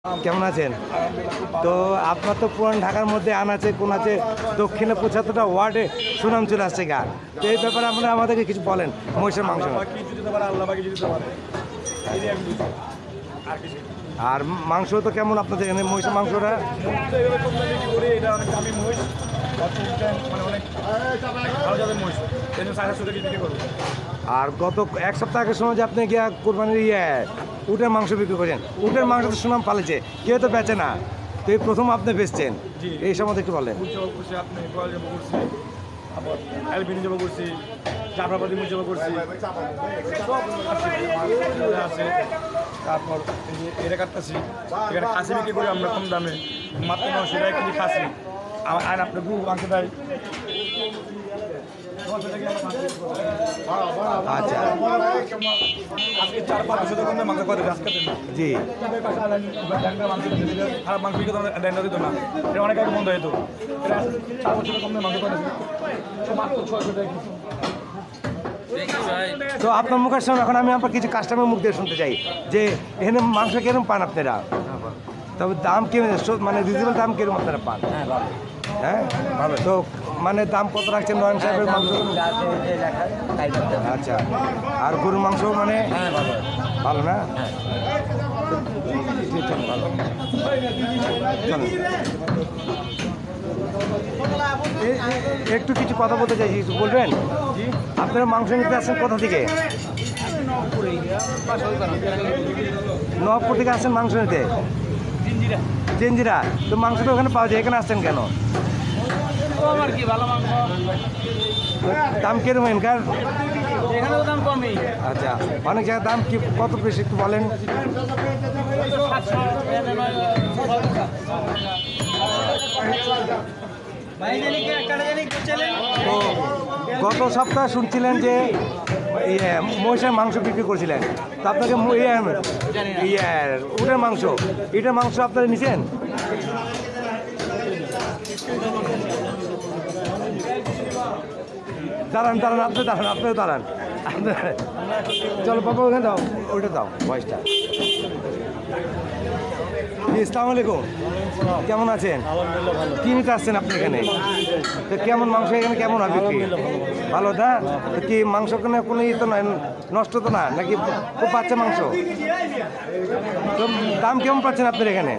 কেমন আছেন? তো আপনার তো পুরান ঢাকার মধ্যে আনাচে কোনাচে দক্ষিণে ৭৫টা ওয়ার্ডে সুনাম চলে আসছে গান। তো এই ব্যাপারে আপনারা আমাদেরকে কিছু বলেন। মহিষের মাংস আর মাংস তো কেমন আপনাদের এখানে মহিষের মাংসটা? আর গত এক সপ্তাহ আগের সময় যে আপনি গিয়া কোরবানির উটের মাংস বিক্রি করেন, উটের মাংস তো সুনাম পালিয়েছে, কেউ তো বেচে না। তো এই প্রথম আপনি বেচছেন, এই সম্বন্ধে একটু বলেন। তারপর এটা কাটতেছি, এখানে খাসি বিক্রি করি আমরা কম দামে, মাত্র ৯০০ টাকা কেজি খাসি। আর আপনার গরু মাংস দেয়। আচ্ছা, আজকে ৪-৫ বছর ধরে মাংস করে আজকে জি। খারাপ মাংস বিক্রি দেন দিত না, এটা অনেক আগে বন্ধ হতো। এটা ৪ বছর কম মাংস করে মাত্র ৬০০ টাকা। তো আপনার মুখের সামনে এখন আমি আপনার কিছু কাস্টমার মুখ দিয়ে শুনতে চাই যে এখানে মাংস কিরকম পান আপনারা? তবে দাম কি মানে রিজনেবল দাম কিরকম আপনারা পান? হ্যাঁ ভালো। তো মানে দাম কত রাখছেন নয়ন সাহেবের মাংস? আচ্ছা, আর গরুর মাংস মানে ভালো না? ভালো। একটু কিছু কথা বলতে চাইছি, কিছু বলবেন? আপনারা মাংস নিতে আসছেন কোথা থেকে? নবপুর থেকে আসছেন মাংস নিতে? জেঞ্জিরা। তো মাংস তো ওখানে পাওয়া যায়, এখানে আসছেন কেন? দাম কিরকম এখানকার? আচ্ছা, অনেক জায়গায় দাম কি কত বেশি একটু বলেন। তো গত সপ্তাহে শুনছিলেন যে মহিষের মাংস বিক্রি করছিলেন, তো আপনাকে উটের মাংস, এটার মাংস আপনারা নিছেন? দাঁড়ান দাঁড়ান, আপনি দাঁড়ান, আপনিও দাঁড়ান। চলো বাবা, ওখানে দাও, ওইটা দাও ভয়েসটা। আসসালামু আলাইকুম, কেমন আছেন? কি নিতে আসছেন আপনি এখানে? তো কেমন মাংস এখানে কেমন হবে বিক্রি? ভালো না? তো কি মাংস কোনো ইয়ে তো নয়, নষ্ট তো না নাকি? খুব বাচ্চা মাংস। তো দাম কেমন পাচ্ছেন আপনার এখানে?